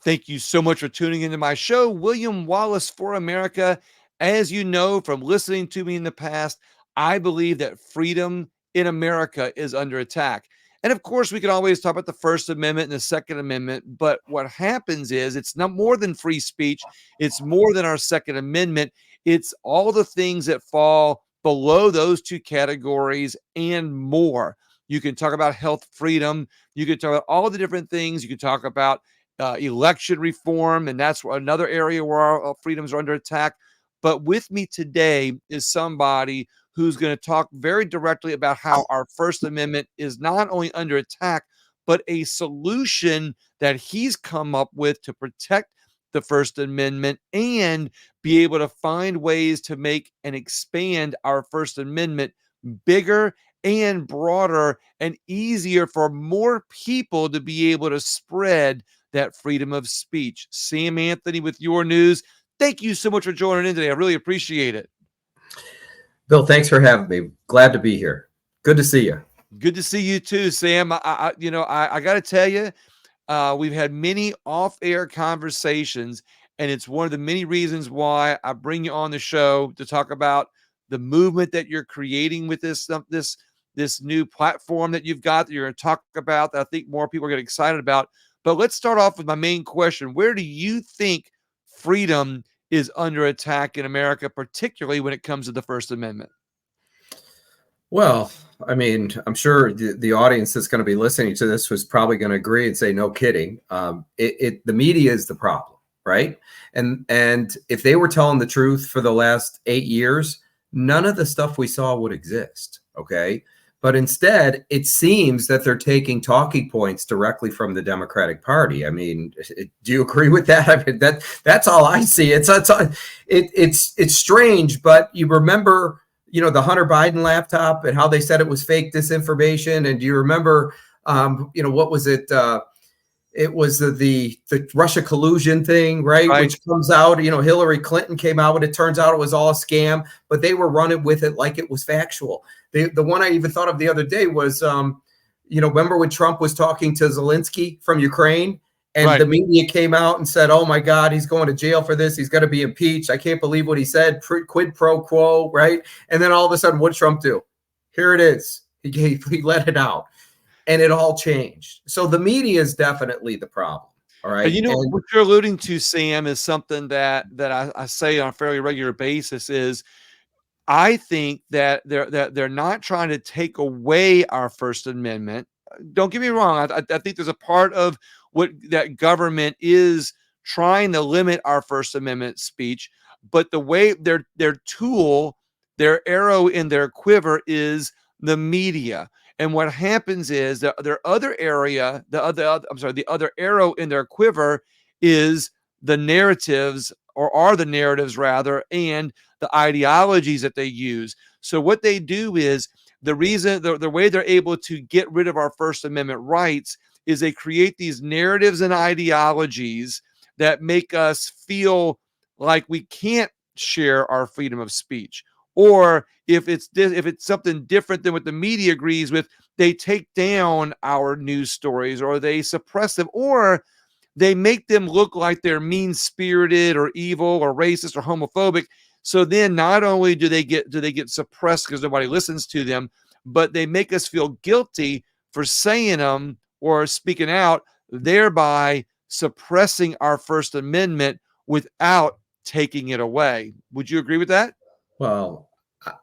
Thank you so much for tuning into my show, William Wallace for America. As you know from listening to me in the past, I believe that freedom in America is under attack. And of course, we can always talk about the First Amendment and the Second Amendment, but what happens is it's not more than free speech, it's more than our Second Amendment. It's all the things that fall below those two categories and more. You can talk about health freedom, you can talk about all the different things, you can talk about election reform, and that's another area where our freedoms are under attack. But with me today is somebody who's going to talk very directly about how our First Amendment is not only under attack, but a solution that he's come up with to protect the First Amendment and be able to find ways to make and expand our First Amendment bigger and broader and easier for more people to be able to spread that freedom of speech. Sam Anthony with Your News. Thank you so much for joining in today. I really appreciate it. Bill, thanks for having me. Glad to be here. Good to see you. Good to see you too, Sam. I got to tell you, we've had many off-air conversations, and it's one of the many reasons why I bring you on the show to talk about the movement that you're creating with this new platform that you've got that you're going to talk about that I think more people are getting excited about. But let's start off with my main question. Where do you think freedom is under attack in America, particularly when it comes to the First Amendment? Well, I mean, I'm sure the audience that's going to be listening to this was probably going to agree and say, no kidding. The media is the problem, right? And if they were telling the truth for the last 8 years, none of the stuff we saw would exist, okay? But instead, it seems that they're taking talking points directly from the Democratic Party. I mean, do you agree with that? I mean, that's all I see. It's strange, but you remember, the Hunter Biden laptop and how they said it was fake disinformation. And do you remember, what was it? It was the Russia collusion thing, right? Which comes out, Hillary Clinton came out with it. Turns out it was all a scam, but they were running with it like it was factual. The one I even thought of the other day was, remember when Trump was talking to Zelensky from Ukraine and the media came out and said, oh my God, he's going to jail for this. He's going to be impeached. I can't believe what he said. Quid pro quo, right? And then all of a sudden, what did Trump do? Here it is. He let it out. And it all changed. So the media is definitely the problem. All right. What you're alluding to, Sam, is something that I say on a fairly regular basis is I think that they're not trying to take away our First Amendment. Don't get me wrong. I think there's a part of what that government is trying to limit our First Amendment speech, but the way their tool, their arrow in their quiver is the media. And what happens is that the other arrow in their quiver is the narratives, or are the narratives rather, and the ideologies that they use. So what they do is the way they're able to get rid of our First Amendment rights is they create these narratives and ideologies that make us feel like we can't share our freedom of speech. Or if it's something different than what the media agrees with, they take down our news stories, or they suppress them, or they make them look like they're mean-spirited or evil or racist or homophobic. So then not only do they get suppressed because nobody listens to them, but they make us feel guilty for saying them or speaking out, thereby suppressing our First Amendment without taking it away. Would you agree with that? Well,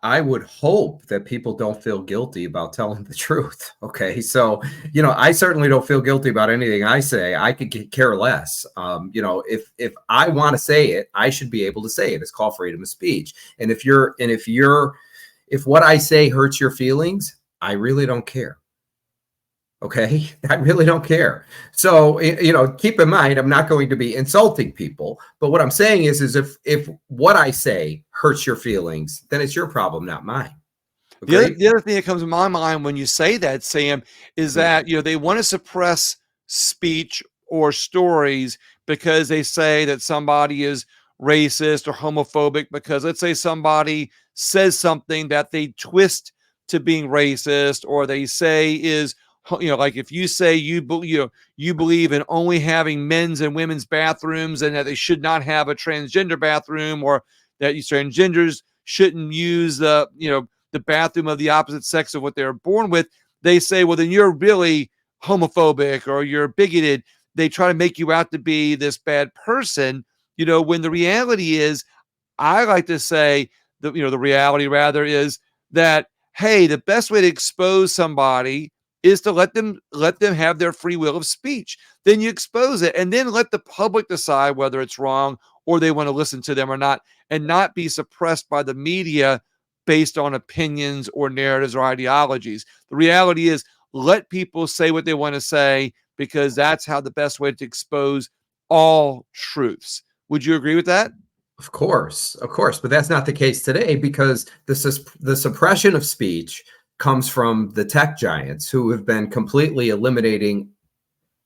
I would hope that people don't feel guilty about telling the truth. Okay. So, I certainly don't feel guilty about anything I say. I could care less. If I want to say it, I should be able to say it. It's called freedom of speech. And if what I say hurts your feelings, I really don't care. Okay. I really don't care. So, keep in mind, I'm not going to be insulting people, but what I'm saying is if what I say hurts your feelings, then it's your problem, not mine. Okay? The other thing that comes to my mind when you say that, Sam, is that, they want to suppress speech or stories because they say that somebody is racist or homophobic, because let's say somebody says something that they twist to being racist, or they say is like if you say you believe in only having men's and women's bathrooms and that they should not have a transgender bathroom, or that you transgenders shouldn't use the bathroom of the opposite sex of what they were born with, they say, well, then you're really homophobic or you're bigoted. They try to make you out to be this bad person, when the reality is, I like to say, the reality rather is that, hey, the best way to expose somebody is to let them have their free will of speech. Then you expose it, and then let the public decide whether it's wrong or they want to listen to them or not, and not be suppressed by the media based on opinions or narratives or ideologies. The reality is, let people say what they want to say, because that's how the best way to expose all truths. Would you agree with that? Of course, but that's not the case today, because the suppression of speech comes from the tech giants who have been completely eliminating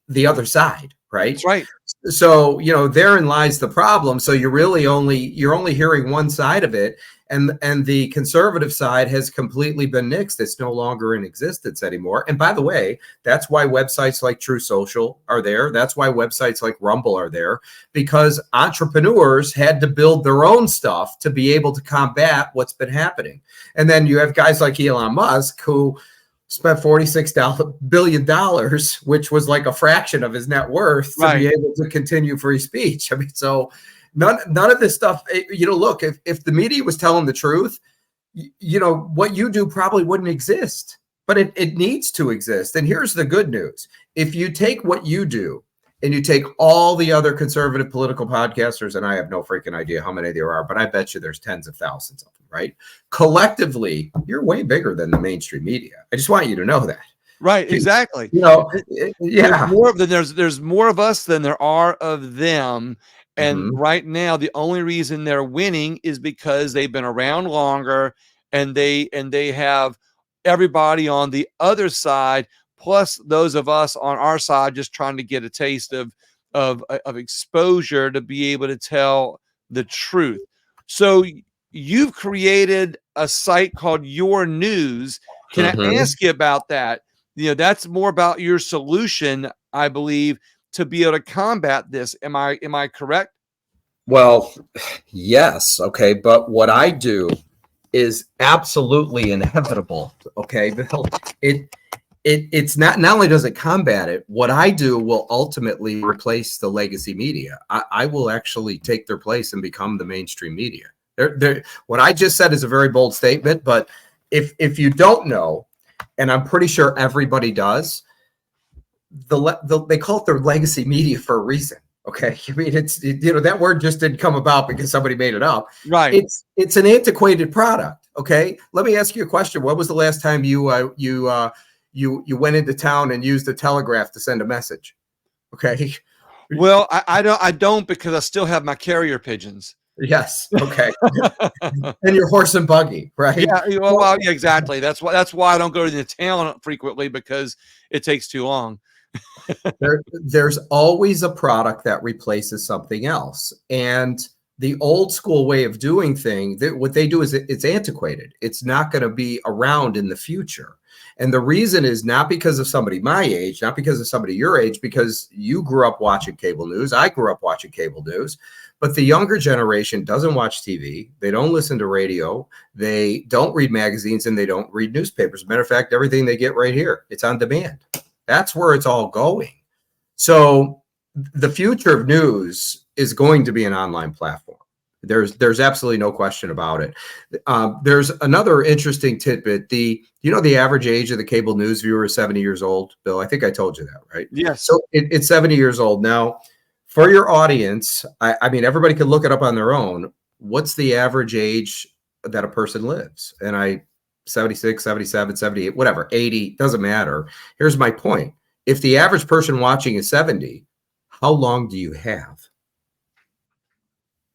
the other side, right? That's right. So, therein lies the problem. So you're only hearing one side of it, and the conservative side has completely been nixed. It's no longer in existence anymore. And by the way, that's why websites like True Social are there. That's why websites like Rumble are there, because entrepreneurs had to build their own stuff to be able to combat what's been happening. And then you have guys like Elon Musk, who spent $46 billion, which was like a fraction of his net worth, to be able to continue free speech. I mean, so none of this stuff, look, if the media was telling the truth, what you do probably wouldn't exist, but it needs to exist. And here's the good news. If you take what you do and you take all the other conservative political podcasters, and I have no freaking idea how many there are, but I bet you there's tens of thousands of them, right? Collectively, you're way bigger than the mainstream media. I just want you to know that. Right, exactly. Yeah. There's more of us than there are of them. And right now, the only reason they're winning is because they've been around longer, and they have everybody on the other side, plus those of us on our side just trying to get a taste of exposure to be able to tell the truth. So you've created a site called YourNews. Can I ask you about that? That's more about your solution, I believe, to be able to combat this. Am I correct? Well, yes. Okay. But what I do is absolutely inevitable. Okay, Bill. It's not only does it combat it, what I do will ultimately replace the legacy media. I will actually take their place and become the mainstream media. What I just said is a very bold statement, but if you don't know, and I'm pretty sure everybody does, they call it their legacy media for a reason. Okay, I mean, that word just didn't come about because somebody made it up. Right. It's an antiquated product. Okay, let me ask you a question. When was the last time you went into town and used the telegraph to send a message? Okay. Well, I don't because I still have my carrier pigeons. Yes. Okay. And your horse and buggy, right? Yeah. Well, yeah, exactly. That's why I don't go to the town frequently, because it takes too long. There's always a product that replaces something else. And the old school way of doing things, what they do is it's antiquated. It's not going to be around in the future. And the reason is not because of somebody my age, not because of somebody your age, because you grew up watching cable news. I grew up watching cable news. But the younger generation doesn't watch TV. They don't listen to radio. They don't read magazines, and they don't read newspapers. As a matter of fact, everything they get right here, it's on demand. That's where it's all going. So the future of news is going to be an online platform. There's absolutely no question about it. There's another interesting tidbit. The average age of the cable news viewer is 70 years old, Bill. I think I told you that, right? Yes. So it's 70 years old. Now, for your audience, I mean, everybody can look it up on their own. What's the average age that a person lives? And 76, 77, 78, whatever, 80, doesn't matter. Here's my point. If the average person watching is 70, how long do you have?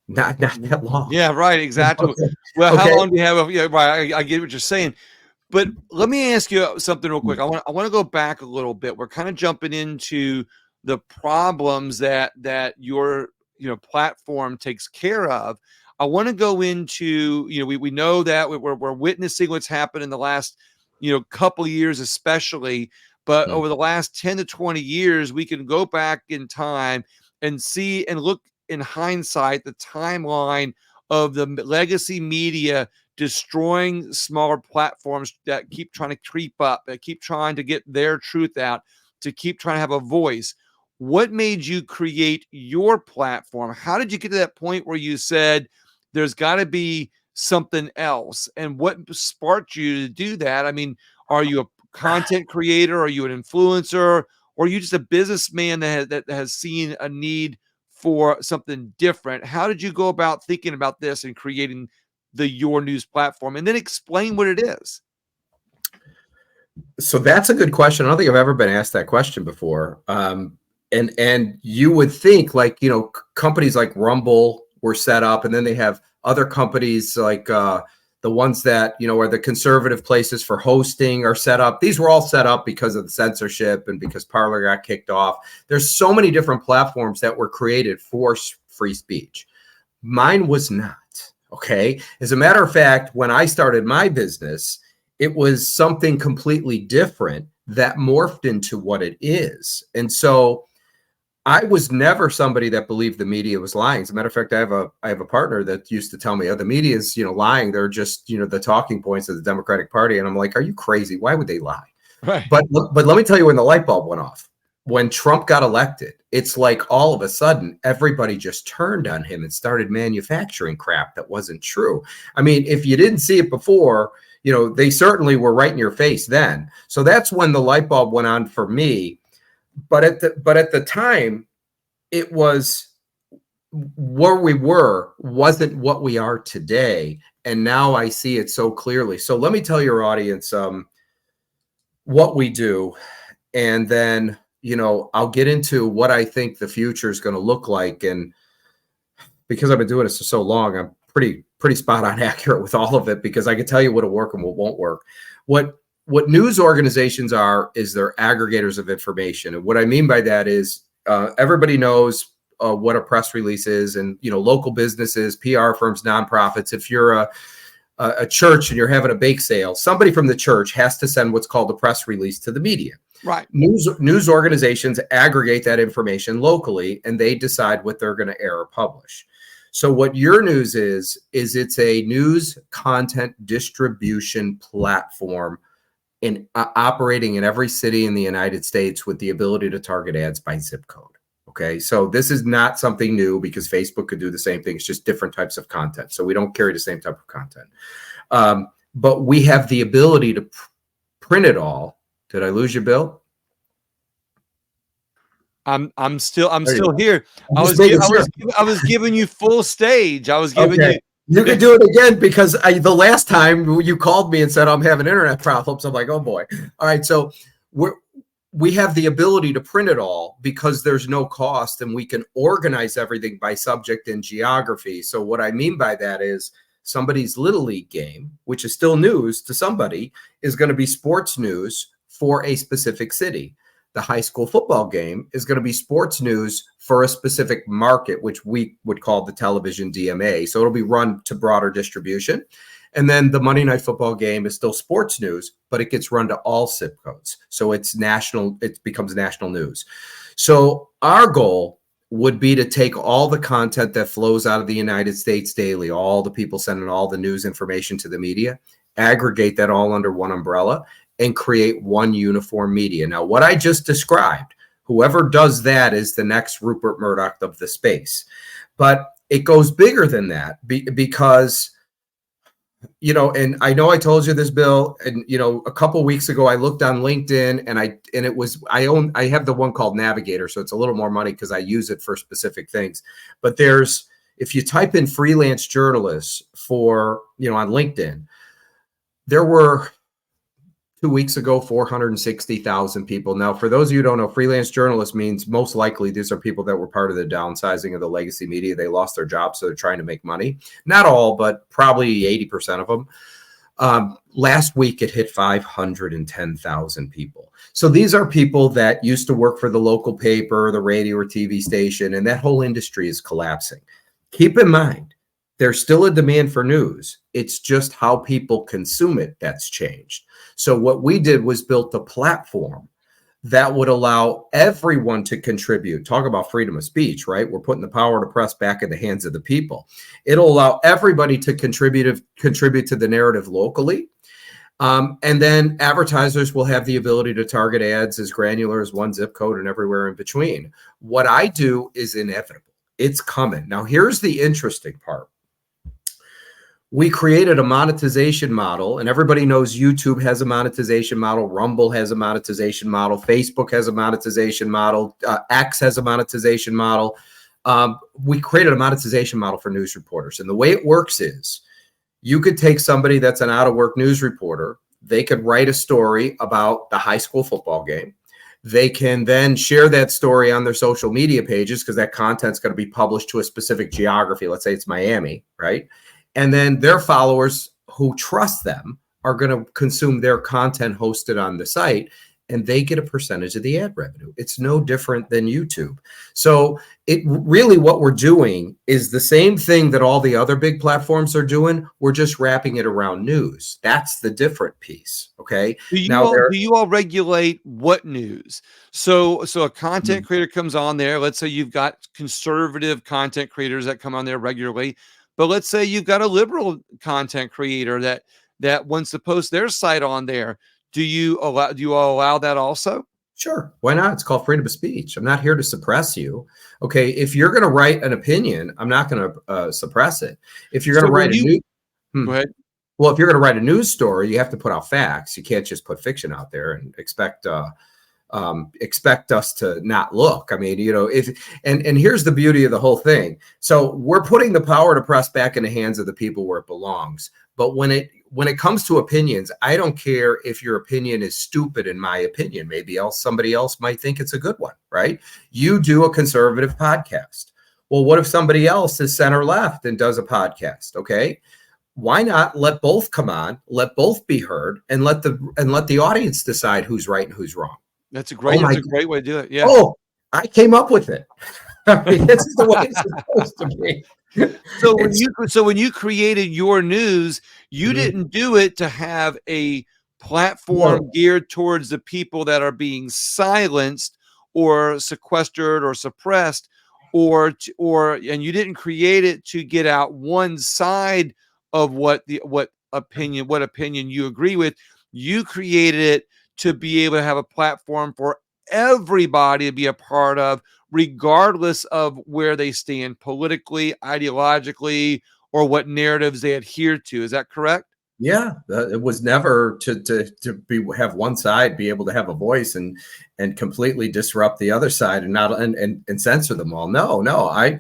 Not that long. Yeah, right. Exactly. Okay. Well, Okay. how long do you have? Yeah, right. I get what you're saying. But let me ask you something real quick. I want to go back a little bit. We're kind of jumping into the problems that your platform takes care of. I want to go into, we know that we're witnessing what's happened in the last couple of years, especially. But Mm. over the last 10 to 20 years, we can go back in time and see and look in hindsight the timeline of the legacy media destroying smaller platforms that keep trying to creep up, that keep trying to get their truth out, to keep trying to have a voice. What made you create your platform? How did you get to that point where you said there's got to be something else? And what sparked you to do that? I mean, are you a content creator? Are you an influencer? Or are you just a businessman that has seen a need for something different? How did you go about thinking about this and creating the Your News platform? And then explain what it is. So that's a good question. I don't think I've ever been asked that question before. And you would think, like, companies like Rumble were set up, and then they have other companies like the ones that are the conservative places for hosting are set up. These were all set up because of the censorship and because Parler got kicked off. There's so many different platforms that were created for free speech. Mine was not. Okay. As a matter of fact, when I started my business, it was something completely different that morphed into what it is. And so I was never somebody that believed the media was lying. As a matter of fact, I have a partner that used to tell me, "Oh, the media is, lying. They're just, the talking points of the Democratic Party." And I'm like, "Are you crazy? Why would they lie?" Right. But let me tell you when the light bulb went off. When Trump got elected, it's like all of a sudden everybody just turned on him and started manufacturing crap that wasn't true. I mean, if you didn't see it before, they certainly were right in your face then. So that's when the light bulb went on for me. But at the time, it was where we were wasn't what we are today. And now I see it so clearly. So let me tell your audience what we do, and then I'll get into what I think the future is going to look like. And because I've been doing this for so long, I'm pretty spot on accurate with all of it, because I can tell you what'll work and what won't work. What news organizations are is they're aggregators of information. And what I mean by that is everybody knows what a press release is, and local businesses, PR firms, nonprofits. If you're a church and you're having a bake sale, somebody from the church has to send what's called a press release to the media. Right. News organizations aggregate that information locally, and they decide what they're going to air or publish. So what YourNews is it's a news content distribution platform operating in every city in the United States with the ability to target ads by zip code. Okay, so this is not something new, because Facebook could do the same thing. It's just different types of content. So we don't carry the same type of content. But we have the ability to print it all. Did I lose you, Bill? I'm still here. I'm just making sure. I was giving you full stage. I was giving Okay. You can do it again, because the last time you called me and said I'm having internet problems. I'm like, oh boy. All right. So we have the ability to print it all because there's no cost, and we can organize everything by subject and geography. So what I mean by that is somebody's Little League game, which is still news to somebody, is going to be sports news for a specific city. The high school football game is going to be sports news for a specific market, which we would call the television DMA. So it'll be run to broader distribution. And then the Monday Night Football game is still sports news, but it gets run to all zip codes. So it's national, it becomes national news. So our goal would be to take all the content that flows out of the United States daily, all the people sending all the news information to the media, aggregate that all under one umbrella, and create one uniform media. Now, what I just described, whoever does that is the next Rupert Murdoch of the space. But it goes bigger than that because, and I know I told you this, Bill, and, a couple of weeks ago, I looked on LinkedIn and I have the one called Navigator. So it's a little more money because I use it for specific things. But if you type in freelance journalists on LinkedIn, there were 2 weeks ago, 460,000 people. Now, for those of you who don't know, freelance journalist means most likely these are people that were part of the downsizing of the legacy media. They lost their jobs, so they're trying to make money. Not all, but probably 80% of them. Last week, it hit 510,000 people. So these are people that used to work for the local paper, the radio or TV station, and that whole industry is collapsing. Keep in mind, there's still a demand for news. It's just how people consume it that's changed. So what we did was built a platform that would allow everyone to contribute. Talk about freedom of speech, right? We're putting the power to press back in the hands of the people. It'll allow everybody to contribute to the narrative locally. And then advertisers will have the ability to target ads as granular as one zip code and everywhere in between. What I do is inevitable. It's coming. Now, here's the interesting part. We created a monetization model, and everybody knows YouTube has a monetization model, Rumble has a monetization model, Facebook has a monetization model, X has a monetization model. We created a monetization model for news reporters. And the way it works is you could take somebody that's an out-of-work news reporter. They could write a story about the high school football game. They can then share that story on their social media pages because that content's going to be published to a specific geography. Let's say it's Miami, right? And then their followers who trust them are going to consume their content hosted on the site, and they get a percentage of the ad revenue. It's no different than YouTube. So it really, what we're doing is the same thing that all the other big platforms are doing. We're just wrapping it around news. That's the different piece. Okay. Now Do you all regulate what news? So a content creator comes on there. Let's say you've got conservative content creators that come on there regularly, but let's say you've got a liberal content creator that wants to post their site on there. Do you all allow that also? Sure. Why not? It's called freedom of speech. I'm not here to suppress you. Okay. If you're going to write an opinion, I'm not going to suppress it. If you're going to write a new, Go ahead. Well, if you're going to write a news story, you have to put out facts. You can't just put fiction out there and expect us to not look. I mean, and here's the beauty of the whole thing. So we're putting the power to press back in the hands of the people where it belongs. But when it comes to opinions, I don't care if your opinion is stupid. In my opinion, maybe somebody else might think it's a good one, right? You do a conservative podcast. Well, what if somebody else is center left and does a podcast? Okay. Why not let both come on, let both be heard, and let the audience decide who's right and who's wrong? That's a great way to do it. Yeah. Oh, I came up with it. I mean, this is the way it's supposed to be. So when you created YourNews, you didn't do it to have a platform geared towards the people that are being silenced or sequestered or suppressed, and you didn't create it to get out one side of what opinion you agree with. You created it to be able to have a platform for everybody to be a part of, regardless of where they stand politically, ideologically, or what narratives they adhere to. Is that correct? Yeah, it was never to have one side be able to have a voice and completely disrupt the other side and not and censor them all. No, I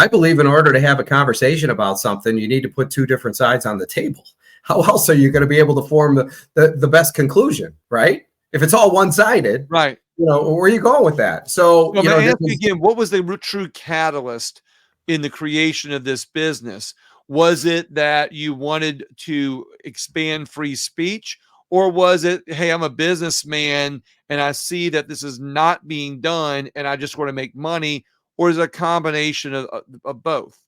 believe in order to have a conversation about something, you need to put two different sides on the table. How else are you going to be able to form the best conclusion, right? If it's all one-sided, right? Where are you going with that? So, well, ask you again, what was the true catalyst in the creation of this business? Was it that you wanted to expand free speech, or was it, hey, I'm a businessman and I see that this is not being done and I just want to make money, or is it a combination of both?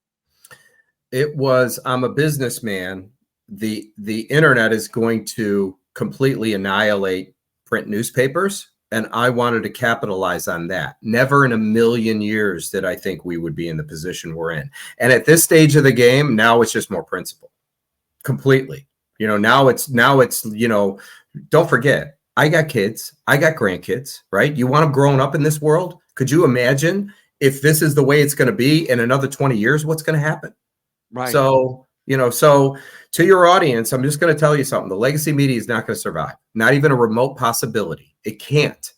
It was, I'm a businessman. The internet is going to completely annihilate print newspapers, and I wanted to capitalize on that. Never in a million years did I think we would be in the position we're in. And at this stage of the game, now it's just more principle. Completely. Now it's, don't forget, I got kids, I got grandkids, right? You want them growing up in this world? Could you imagine if this is the way it's going to be in another 20 years, what's going to happen? Right. So, so to your audience, I'm just going to tell you something. The legacy media is not going to survive. Not even a remote possibility. It can't,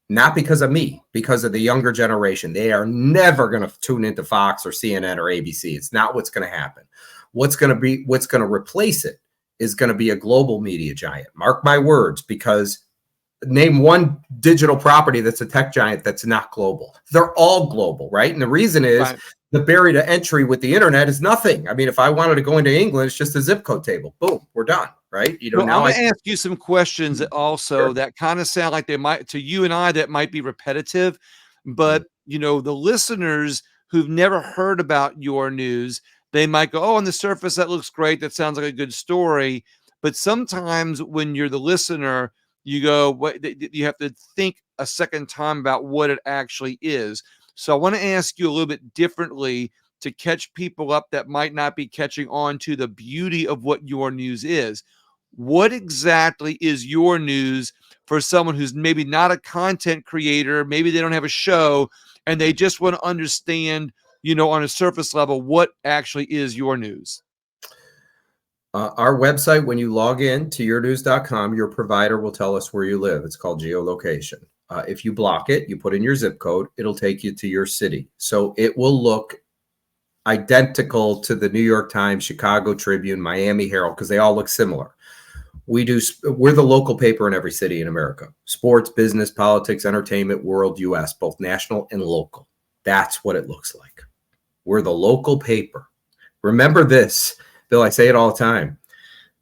not because of me, because of the younger generation. They are never going to tune into Fox or CNN or ABC. It's not what's going to happen. What's going to replace it is going to be a global media giant. Mark my words, because name one digital property that's a tech giant that's not global. They're all global, right? And the reason is the barrier to entry with the internet is nothing. I mean, if I wanted to go into England, it's just a zip code table. Boom, we're done, right? Now I'm going to ask you some questions also that kind of sound like they might, to you and I, that might be repetitive, but the listeners who've never heard about YourNews, they might go, oh, on the surface, that looks great. That sounds like a good story. But sometimes when you're the listener, you go, what you have to think a second time about what it actually is. So I want to ask you a little bit differently to catch people up that might not be catching on to the beauty of what your news is. What exactly is your news for someone who's maybe not a content creator, maybe they don't have a show, and they just want to understand, on a surface level, what actually is your news? Our website, when you log in to yournews.com, your provider will tell us where you live. It's called geolocation. If you block it, you put in your zip code, it'll take you to your city. So it will look identical to the New York Times, Chicago Tribune, Miami Herald, because they all look similar. We're the local paper in every city in America. Sports, business, politics, entertainment, world, US, both national and local. That's what it looks like. We're the local paper. Remember this, Bill, I say it all the time.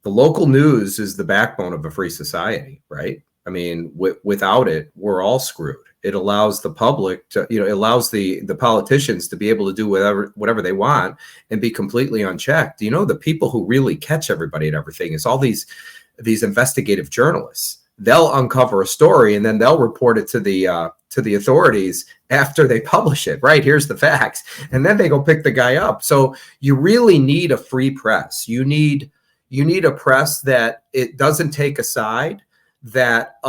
The local news is the backbone of a free society, right? I mean, without it, we're all screwed. It allows the public to, it allows the politicians to be able to do whatever they want and be completely unchecked. The people who really catch everybody and everything is all these investigative journalists. They'll uncover a story and then they'll report it to the authorities after they publish it. Right, here's the facts, and then they go pick the guy up. So you really need a free press. You need a press that it doesn't take a side, that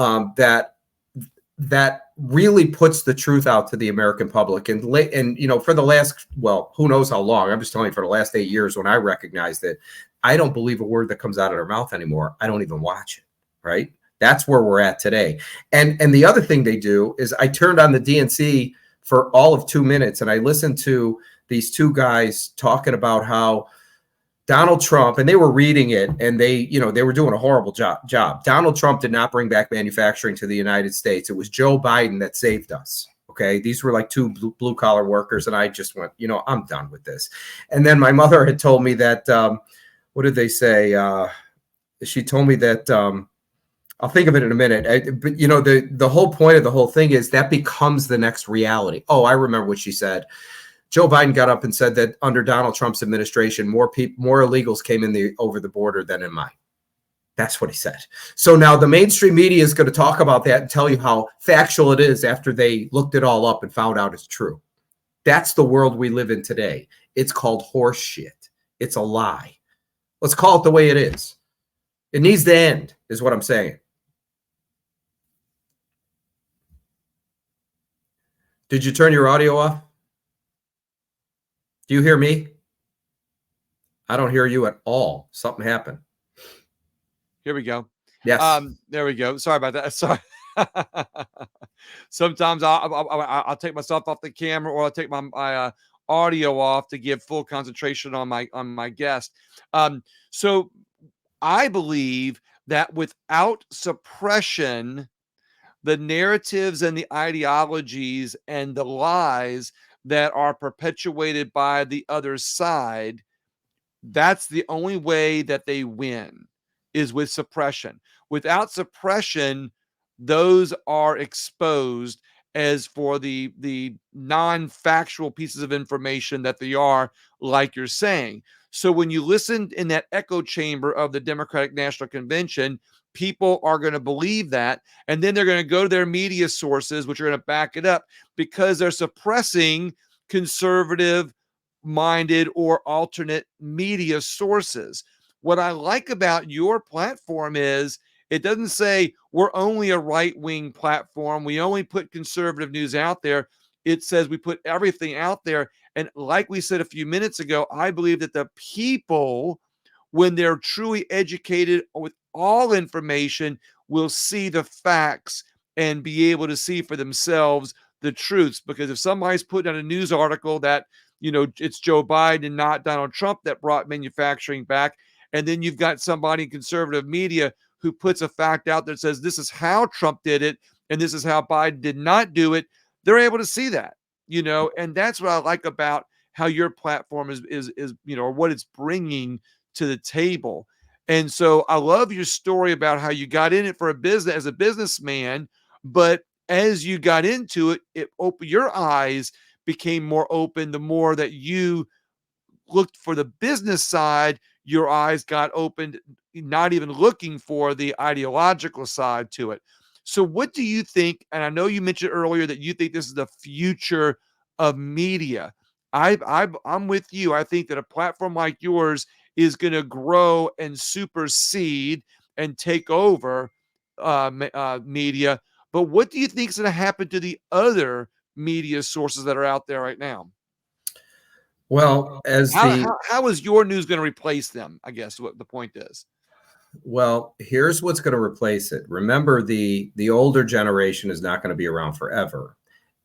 really puts the truth out to the American public. And for the last, well, who knows how long, I'm just telling you, for the last 8 years, when I recognized it, I don't believe a word that comes out of their mouth anymore. I don't even watch it, right? That's where we're at today. And the other thing they do is I turned on the DNC for all of 2 minutes and I listened to these two guys talking about how Donald Trump, and they were reading it, and they were doing a horrible job. Donald Trump did not bring back manufacturing to the United States. It was Joe Biden that saved us. Okay. These were like two blue collar workers. And I just went, I'm done with this. And then my mother had told me that, what did they say? She told me that, I'll think of it in a minute. But the whole point of the whole thing is that becomes the next reality. Oh, I remember what she said. Joe Biden got up and said that under Donald Trump's administration, more illegals came in over the border than in mine. That's what he said. So now the mainstream media is going to talk about that and tell you how factual it is after they looked it all up and found out it's true. That's the world we live in today. It's called horse shit. It's a lie. Let's call it the way it is. It needs to end, is what I'm saying. Did you turn your audio off? Do you hear me? I don't hear you at all. Something happened. Here we go. Yes. There we go. Sorry about that. Sorry. Sometimes I'll take myself off the camera, or I'll take my audio off to give full concentration on my guest. So I believe that without suppression, the narratives and the ideologies and the lies that are perpetuated by the other side, that's the only way that they win, is with suppression. Without suppression, those are exposed as for the non-factual pieces of information that they are, like you're saying. So when you listen in that echo chamber of the Democratic National Convention, people are going to believe that, and then they're going to go to their media sources, which are going to back it up, because they're suppressing conservative minded or alternate media sources. What I like about your platform is it doesn't say we're only a right-wing platform, we only put conservative news out there. It says we put everything out there. And like we said a few minutes ago, I believe that the people, when they're truly educated with all information, will see the facts and be able to see for themselves the truths. Because if somebody's putting out a news article that, it's Joe Biden and not Donald Trump that brought manufacturing back, and then you've got somebody in conservative media who puts a fact out that says this is how Trump did it and this is how Biden did not do it, they're able to see that, and that's what I like about how your platform is or what it's bringing to the table. And so I love your story about how you got in it for a business as a businessman, but as you got into it, it opened your eyes, became more open. The more that you looked for the business side, your eyes got opened not even looking for the ideological side to it. So, what do you think? And I know you mentioned earlier that you think this is the future of media. I'm with you. I think that a platform like yours is going to grow and supersede and take over media. But what do you think is going to happen to the other media sources that are out there right now? Well, as the How is your news going to replace them? I guess what the point is. Well, here's what's going to replace it. Remember, the older generation is not going to be around forever,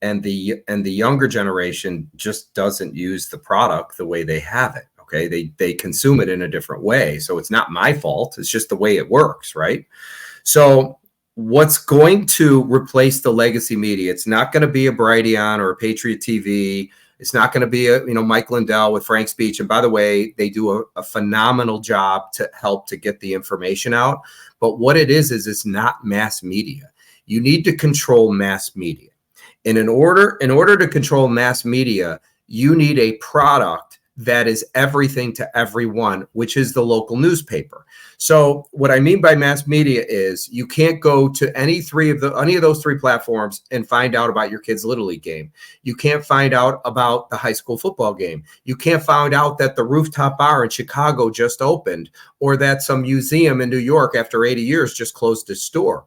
and the younger generation just doesn't use the product the way they have it. Okay, they consume it in a different way. So it's not my fault. It's just the way it works, right? So what's going to replace the legacy media? It's not going to be a Brighteon or a Patriot TV. It's not going to be a Mike Lindell with Frank's Speech. And by the way, they do a phenomenal job to help to get the information out. But what it is it's not mass media. You need to control mass media. And in order to control mass media, you need a product that is everything to everyone, which is the local newspaper. So what I mean by mass media is you can't go to any of those three platforms and find out about your kid's Little League game. You can't find out about the high school football game. You can't find out that the rooftop bar in Chicago just opened, or that some museum in New York after 80 years just closed its store.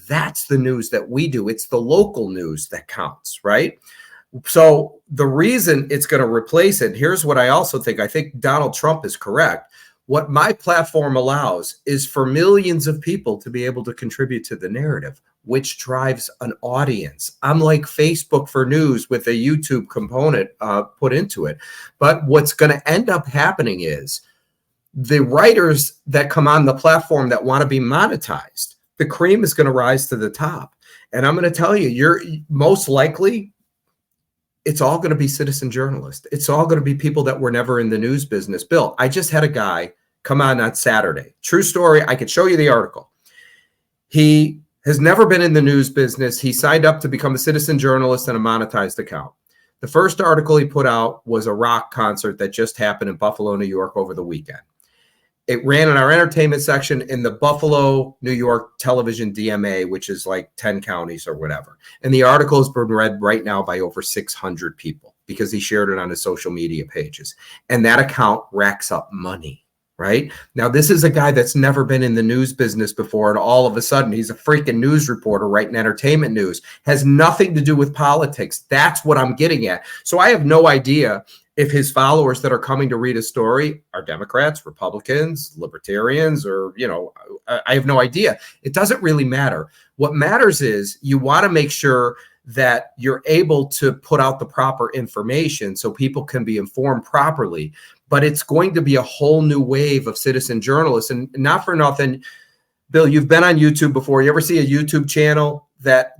That's the news that we do. It's the local news that counts, right? So the reason it's going to replace it, here's what I also think. I think Donald Trump is correct. What my platform allows is for millions of people to be able to contribute to the narrative, which drives an audience. I'm like Facebook for news with a YouTube component put into it. But what's going to end up happening is the writers that come on the platform that want to be monetized, the cream is going to rise to the top. And I'm going to tell you, you're most likely, it's all going to be citizen journalists. It's all going to be people that were never in the news business. Bill, I just had a guy come on Saturday. True story. I could show you the article. He has never been in the news business. He signed up to become a citizen journalist and a monetized account. The first article he put out was a rock concert that just happened in Buffalo, New York over the weekend. It ran in our entertainment section in the Buffalo, New York television DMA, which is like 10 counties or whatever. And the article has been read right now by over 600 people because he shared it on his social media pages. And that account racks up money, right? Now, this is a guy that's never been in the news business before. And all of a sudden, he's a freaking news reporter writing entertainment news. Has nothing to do with politics. That's what I'm getting at. So I have no idea if his followers that are coming to read a story are Democrats, Republicans, Libertarians, or, I have no idea. It doesn't really matter. What matters is you want to make sure that you're able to put out the proper information so people can be informed properly. But it's going to be a whole new wave of citizen journalists. And not for nothing, Bill, you've been on YouTube before. You ever see a YouTube channel that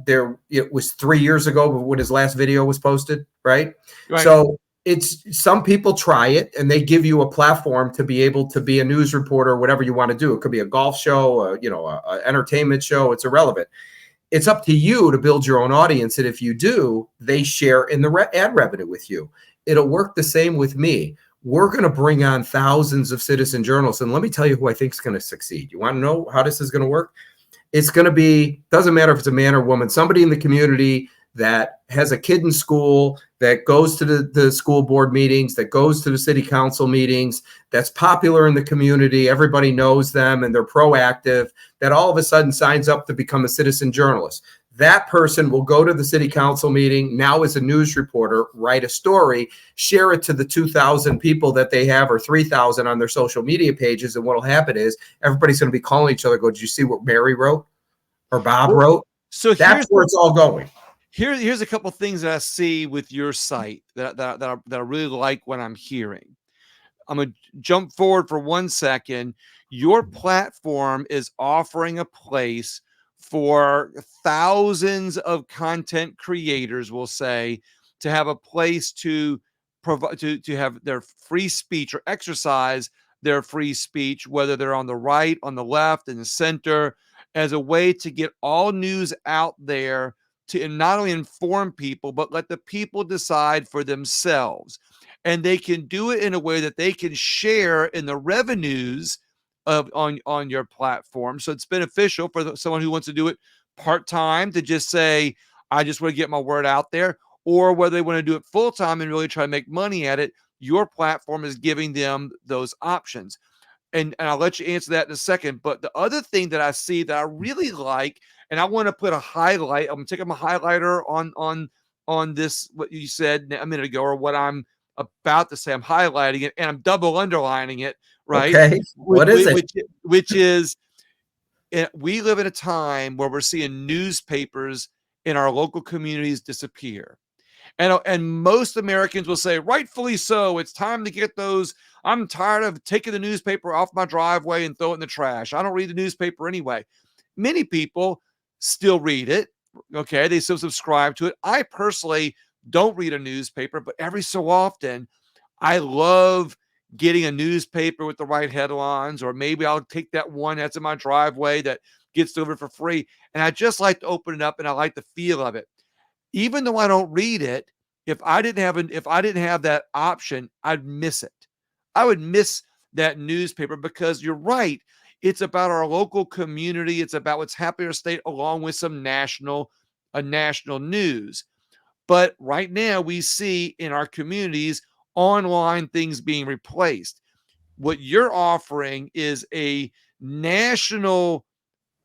it was 3 years ago when his last video was posted, right? So it's some people try it and they give you a platform to be able to be a news reporter, whatever you want to do. It could be a golf show, a entertainment show. It's irrelevant. It's up to you to build your own audience. And if you do, they share in the ad revenue with you. It'll work the same with me. We're going to bring on thousands of citizen journalists. And let me tell you who I think is going to succeed. You want to know how this is going to work? It's going to be, doesn't matter if it's a man or woman, somebody in the community that has a kid in school, that goes to the school board meetings, that goes to the city council meetings, that's popular in the community, everybody knows them, and they're proactive, that all of a sudden signs up to become a citizen journalist. That person will go to the city council meeting, now as a news reporter, write a story, share it to the 2,000 people that they have, or 3,000 on their social media pages, and what will happen is everybody's going to be calling each other, go, did you see what Mary wrote or Bob wrote? So that's where it's all going. Here's a couple things that I see with your site that I really like what I'm hearing. I'm going to jump forward for 1 second. Your platform is offering a place for thousands of content creators, we'll say, to have a place to provide to have their free speech or exercise their free speech, whether they're on the right, on the left, in the center, as a way to get all news out there to not only inform people, but let the people decide for themselves. And they can do it in a way that they can share in the revenues of on your platform. So it's beneficial for someone who wants to do it part time to just say, I just want to get my word out there, or whether they want to do it full time and really try to make money at it. Your platform is giving them those options. And I'll let you answer that in a second. But the other thing that I see that I really like, and I want to put a highlight. I'm taking my highlighter on this what you said a minute ago, or what I'm about to say. I'm highlighting it and I'm double underlining it, right? Okay. Which What is it? which is we live in a time where we're seeing newspapers in our local communities disappear. And most Americans will say, rightfully so, it's time to get those. I'm tired of taking the newspaper off my driveway and throw it in the trash. I don't read the newspaper anyway. Many people still read it. Okay. They still subscribe to it. I personally don't read a newspaper, but every so often I love getting a newspaper with the right headlines, or maybe I'll take that one that's in my driveway that gets delivered for free. And I just like to open it up and I like the feel of it. Even though I don't read it, if I didn't have that option, I'd miss it. I would miss that newspaper because you're right. It's about our local community. It's about what's happening in our state, along with some national news. But right now, we see in our communities online things being replaced. What you're offering is a national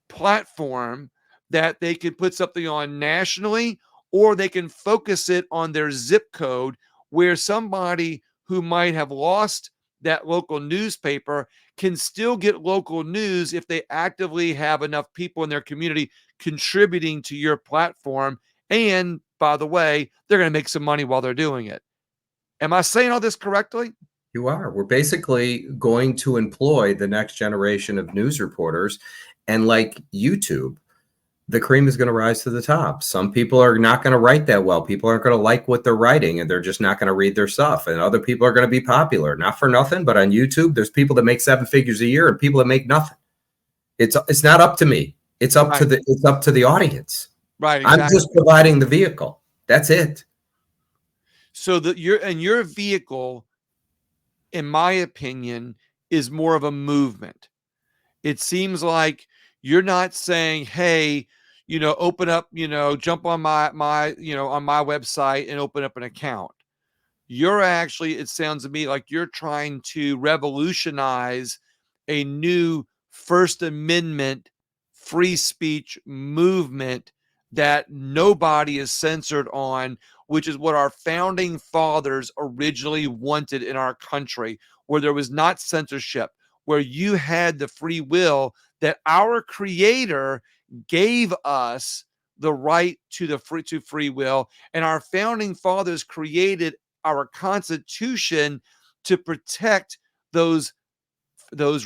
platform that they can put something on nationally, or they can focus it on their zip code, where somebody who might have lost that local newspaper can still get local news if they actively have enough people in their community contributing to your platform. And by the way, they're going to make some money while they're doing it. Am I saying all this correctly? You are. We're basically going to employ the next generation of news reporters. And like YouTube, the cream is going to rise to the top. Some people are not going to write that well. People aren't going to like what they're writing, and they're just not going to read their stuff. And other people are going to be popular. Not for nothing, but on YouTube, there's people that make 7 figures a year and people that make nothing. It's not up to me. It's up to Right. the audience. Right. I'm Exactly. just providing the vehicle. That's it. So that your vehicle, in my opinion, is more of a movement. It seems like you're not saying, hey, open up, jump on on my website and open up an account. You're actually, it sounds to me like you're trying to revolutionize a new First Amendment free speech movement that nobody is censored on, which is what our founding fathers originally wanted in our country, where there was not censorship, where you had the free will that our creator gave us the right to free will, and our founding fathers created our Constitution to protect those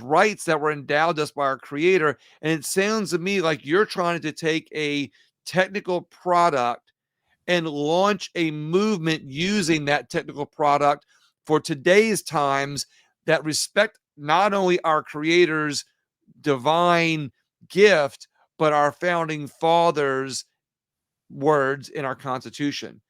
rights that were endowed us by our creator. And it sounds to me like you're trying to take a technical product and launch a movement using that technical product for today's times that respect not only our creator's divine gift, but our founding fathers' words in our Constitution.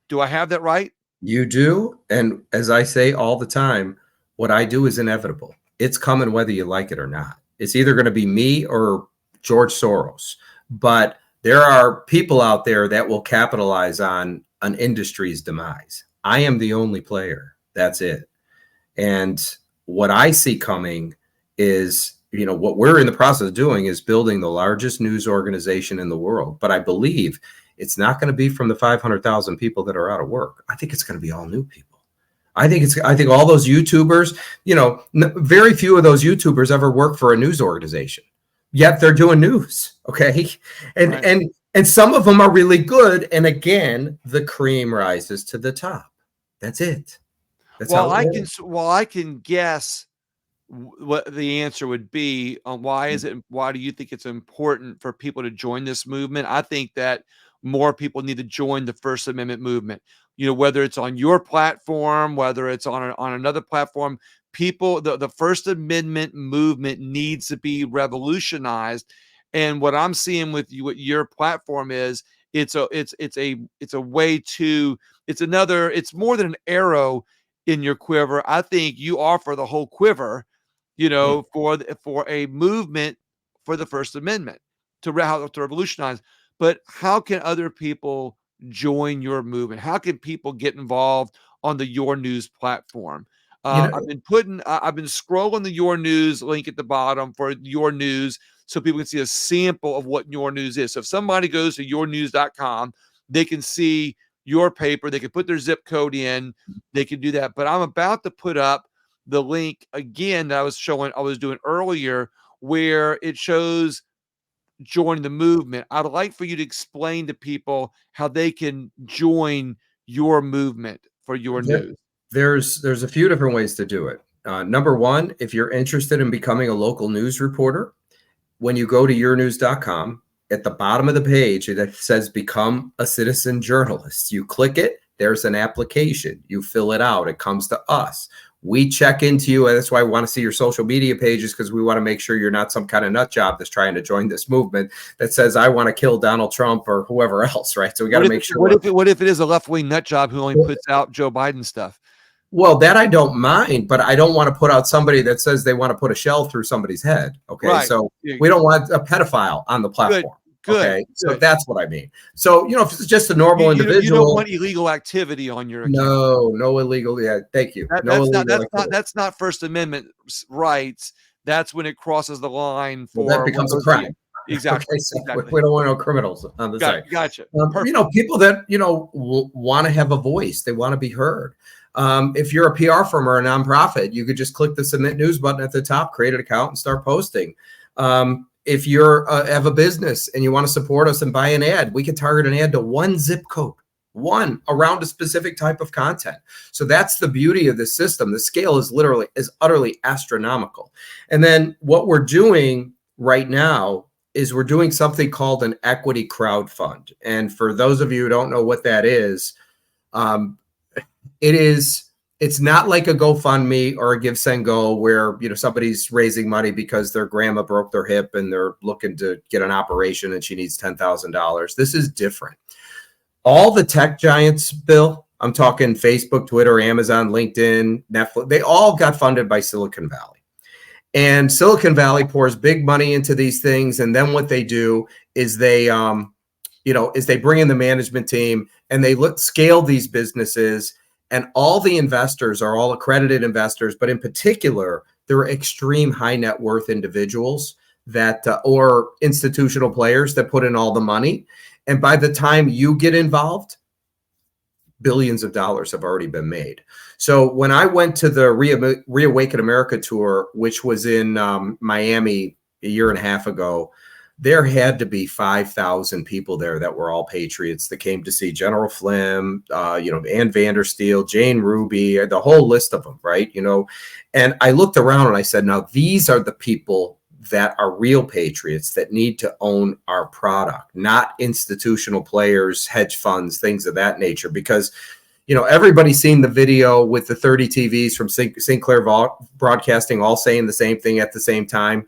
Do I have that right? You do. And as I say all the time, what I do is inevitable. It's coming whether you like it or not. It's either going to be me or George Soros. But there are people out there that will capitalize on an industry's demise. I am the only player. That's it. And what I see coming is, what we're in the process of doing is building the largest news organization in the world. But I believe it's not going to be from the 500,000 people that are out of work. I think it's going to be all new people. I think all those YouTubers, very few of those YouTubers ever work for a news organization, yet they're doing news. Okay. And, Right. and some of them are really good. And again, the cream rises to the top. That's it. That's how it works. I can guess what the answer would be on why do you think it's important for people to join this movement? I think that more people need to join the First Amendment movement. Whether it's on your platform, whether it's on another platform, the First Amendment movement needs to be revolutionized. And what I'm seeing with you, what your platform is, it's a way to, it's more than an arrow in your quiver. I think you offer the whole quiver. for a movement for the First Amendment to revolutionize. But how can other people join your movement? How can people get involved on the Your News platform? You know, I've been scrolling the Your News link at the bottom for Your News so people can see a sample of what Your News is. So if somebody goes to yournews.com, they can see your paper, they can put their zip code in, they can do that. But I'm about to put up the link again that I was doing earlier, where it shows join the movement. I'd like for you to explain to people how they can join your movement for Your there, News. there's a few different ways to do it. Number one, if you're interested in becoming a local news reporter, when you go to yournews.com, at the bottom of the page that says become a citizen journalist, you click it, there's an application, you fill it out, it comes to us. We check into you, and that's why we want to see your social media pages, because we want to make sure you're not some kind of nut job that's trying to join this movement that says I want to kill Donald Trump or whoever else, right? So we got to make sure. What if it is a left-wing nut job who only puts out Joe Biden stuff? Well, that I don't mind, but I don't want to put out somebody that says they want to put a shell through somebody's head. Okay. Right. So we don't want a pedophile on the platform. Okay. So that's what I mean. So, if it's just a normal individual. You don't want illegal activity on your account. No illegal. Yeah. Thank you. That's not First Amendment rights. That's when it crosses the line for that becomes a crime. Exactly. Okay, so we don't want no criminals on the site. Gotcha. People that, want to have a voice, they want to be heard. If you're a PR firm or a nonprofit, you could just click the submit news button at the top, create an account, and start posting. If you're have a business and you want to support us and buy an ad, we can target an ad to one zip code, one around a specific type of content. So that's the beauty of this system. The scale is utterly astronomical. And then what we're doing right now is we're doing something called an equity crowd fund. And for those of you who don't know what that is, it's not like a GoFundMe or a Give Send Go where somebody's raising money because their grandma broke their hip and they're looking to get an operation and she needs $10,000. This is different. All the tech giants, Bill, I'm talking Facebook, Twitter, Amazon, LinkedIn, Netflix, they all got funded by Silicon Valley. And Silicon Valley pours big money into these things, and then what they do is they bring in the management team and they scale these businesses. And all the investors are all accredited investors, but in particular, they're extreme high net worth individuals that or institutional players that put in all the money. And by the time you get involved, billions of dollars have already been made. So when I went to the Reawaken America tour, which was in Miami a year and a half ago, there had to be 5,000 people there that were all patriots that came to see General Flynn, Ann Vandersteel, Jane Ruby, the whole list of them, right? And I looked around and I said, now these are the people that are real patriots that need to own our product, not institutional players, hedge funds, things of that nature. Because, everybody's seen the video with the 30 TVs from Sinclair Broadcasting all saying the same thing at the same time.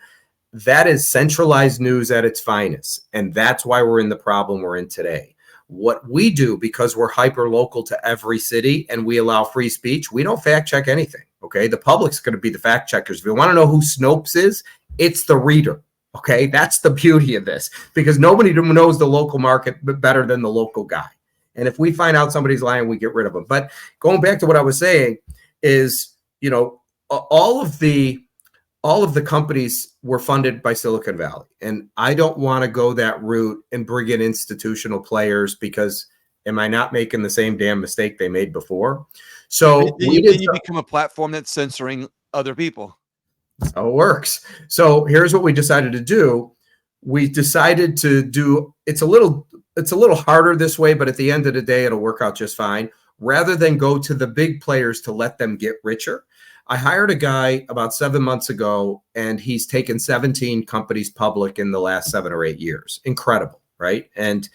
That is centralized news at its finest. And that's why we're in the problem we're in today. What we do, because we're hyper local to every city and we allow free speech, we don't fact check anything. Okay. The public's going to be the fact checkers. If you want to know who Snopes is, it's the reader. Okay. That's the beauty of this, because nobody knows the local market better than the local guy. And if we find out somebody's lying, we get rid of them. But going back to what I was saying is, all of the companies were funded by Silicon Valley. And I don't want to go that route and bring in institutional players, because am I not making the same damn mistake they made before? So then you become a platform that's censoring other people. That's how it works. So here's what we decided to do. We decided to do, it's a little harder this way, but at the end of the day, it'll work out just fine. Rather than go to the big players to let them get richer, I hired a guy about 7 months ago, and he's taken 17 companies public in the last 7 or 8 years. Incredible, right? And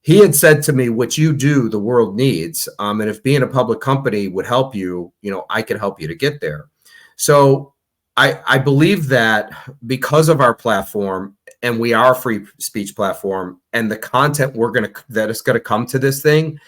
he had said to me, what you do, the world needs. And if being a public company would help you, I can help you to get there. So I believe that because of our platform, and we are a free speech platform, and the content that is going to come to this thing,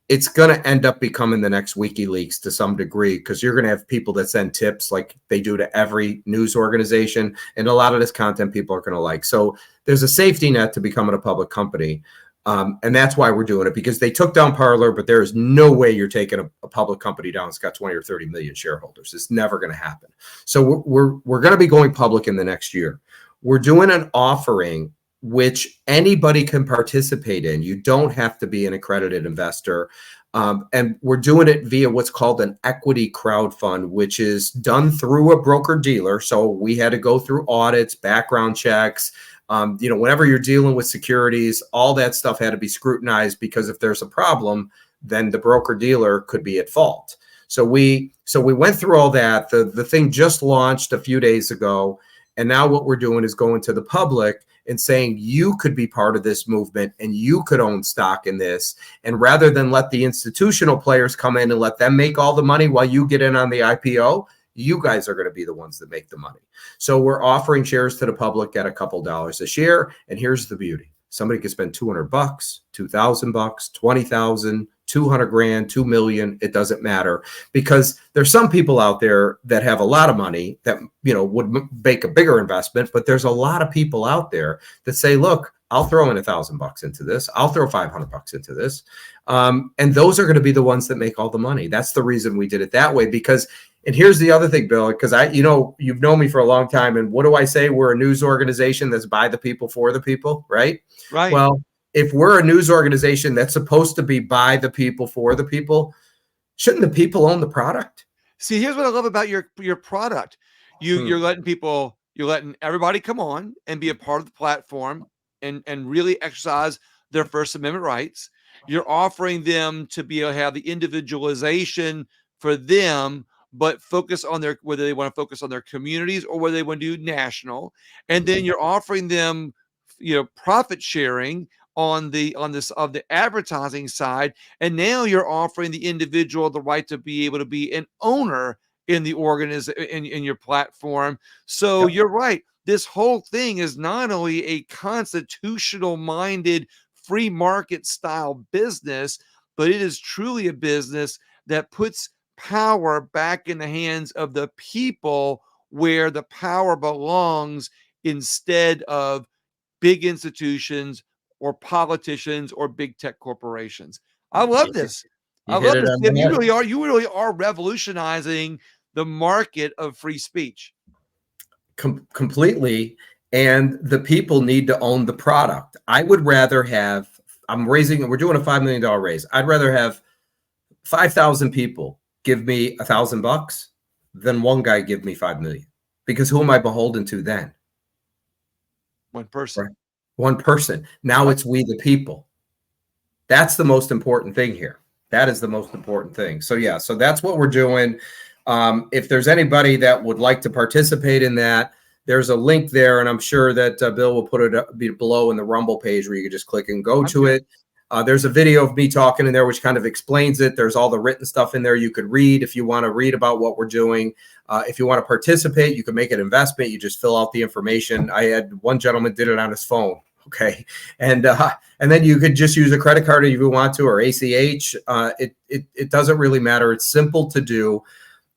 it's going to end up becoming the next WikiLeaks to some degree, because you're going to have people that send tips like they do to every news organization. And a lot of this content people are going to like. So there's a safety net to becoming a public company. And that's why we're doing it, because they took down Parler, but there is no way you're taking a public company down. It's got 20 or 30 million shareholders. It's never going to happen. So we're going to be going public in the next year. We're doing an offering which anybody can participate in. You don't have to be an accredited investor. And we're doing it via what's called an equity crowd fund, which is done through a broker dealer. So we had to go through audits, background checks. Whenever you're dealing with securities, all that stuff had to be scrutinized, because if there's a problem, then the broker dealer could be at fault. So we went through all that. The thing just launched a few days ago. And now what we're doing is going to the public and saying, you could be part of this movement and you could own stock in this. And rather than let the institutional players come in and let them make all the money while you get in on the IPO, you guys are going to be the ones that make the money. So we're offering shares to the public at a couple dollars a share. And here's the beauty. Somebody could spend $200, $2,000, 20,000, 200 grand, 2 million. It doesn't matter, because there's some people out there that have a lot of money that, would make a bigger investment. But there's a lot of people out there that say, look, I'll throw in $1,000 into this. I'll throw $500 into this. And those are going to be the ones that make all the money. That's the reason we did it that way. Because, and here's the other thing, Bill, because you've known me for a long time. And what do I say? We're a news organization that's by the people, for the people, right? Right. Well, if we're a news organization that's supposed to be by the people, for the people, shouldn't the people own the product? See, here's what I love about your product. You're letting everybody come on and be a part of the platform and really exercise their First Amendment rights. You're offering them to be able to have the individualization for them, but focus on whether they want to focus on their communities or whether they want to do national. And then you're offering them, profit sharing on the advertising side. And now you're offering the individual the right to be able to be an owner in the in your platform. So Yep. you're right. This whole thing is not only a constitutional minded free market style business, but it is truly a business that puts power back in the hands of the people, where the power belongs, instead of big institutions or politicians or big tech corporations. I love this. You I hit love it this, on Tim. the head. You really are revolutionizing the market of free speech. Completely. And the people need to own the product. I would rather have, we're doing a $5 million raise. I'd rather have 5,000 people give me $1,000 than one guy give me 5 million. Because who am I beholden to then? One person. Right. One person. Now it's we the people. That's the most important thing here. That is the most important thing. So yeah, so that's what we're doing. If there's anybody that would like to participate in that, there's a link there, and I'm sure that Bill will put it below in the Rumble page where you can just click and go to it. There's a video of me talking in there which kind of explains it. There's all the written stuff in there you could read if you want to read about what we're doing. If you want to participate, you can make an investment. You just fill out the information. I had one gentleman did it on his phone. Okay. And then you could just use a credit card if you want to, or ACH. It doesn't really matter. It's simple to do.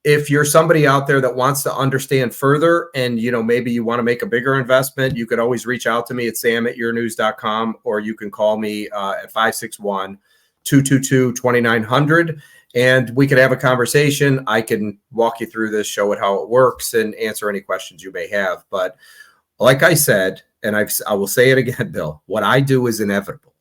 If you're somebody out there that wants to understand further and, maybe you want to make a bigger investment, you could always reach out to me at sam@yournews.com, or you can call me at 561-222-2900, and we could have a conversation. I can walk you through this, show it how it works, and answer any questions you may have. But like I said, and I will say it again, Bill, what I do is inevitable.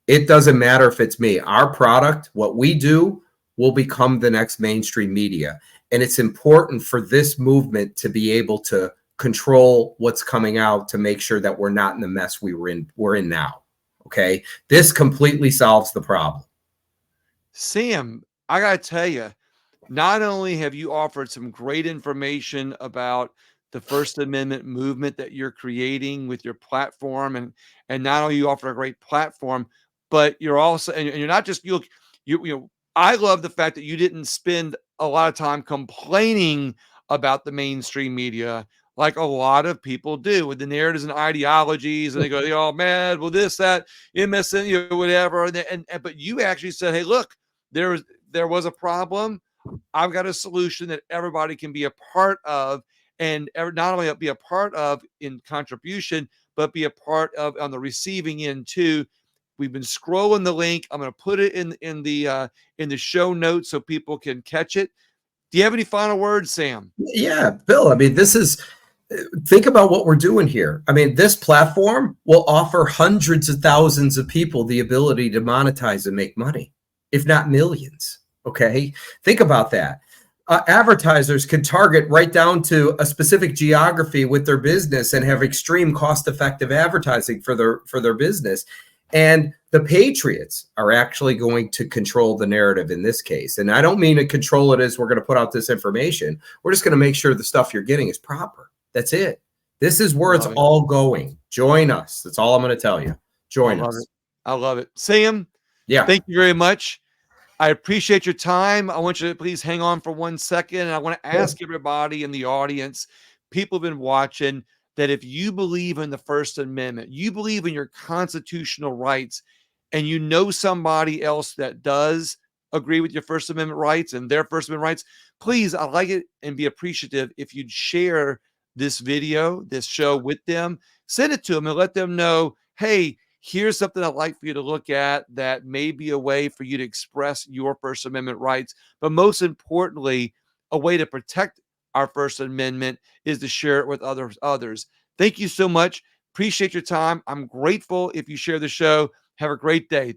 It doesn't matter if it's me. Our product, what we do, will become the next mainstream media. And it's important for this movement to be able to control what's coming out, to make sure that we're not in the mess we're in now. Okay. This completely solves the problem. Sam, I got to tell you, not only have you offered some great information about the First Amendment movement that you're creating with your platform, and not only you offer a great platform, but you're also, and you're not just, I love the fact that you didn't spend a lot of time complaining about the mainstream media like a lot of people do with the narratives and ideologies, and they go, oh man, well this, that, MSN, whatever. But you actually said, hey, look, there was a problem. I've got a solution that everybody can be a part of, and not only be a part of in contribution, but be a part of on the receiving end too. We've been scrolling the link. I'm going to put it in the show notes so people can catch it. Do you have any final words, Sam? Yeah, Bill. I mean, this is think about what we're doing here. I mean, this platform will offer hundreds of thousands of people the ability to monetize and make money, if not millions. Okay. Think about that. Advertisers can target right down to a specific geography with their business and have extreme cost-effective advertising for their business. And the Patriots are actually going to control the narrative in this case. And I don't mean to control it as we're going to put out this information. We're just going to make sure the stuff you're getting is proper. That's it. This is where it's all going. Join us. That's all I'm going to tell you. Join us. I love it. Sam, yeah. Thank you very much. I appreciate your time. I want you to please hang on for 1 second. And I want to ask everybody in the audience, people have been watching, that if you believe in the First Amendment, you believe in your constitutional rights, and you know somebody else that does agree with your First Amendment rights and their First Amendment rights, please, I'd like it and be appreciative if you'd share this video, this show with them. Send it to them and let them know, hey, here's something I'd like for you to look at that may be a way for you to express your First Amendment rights. But most importantly, a way to protect our First Amendment is to share it with others. Thank you so much. Appreciate your time. I'm grateful if you share the show. Have a great day.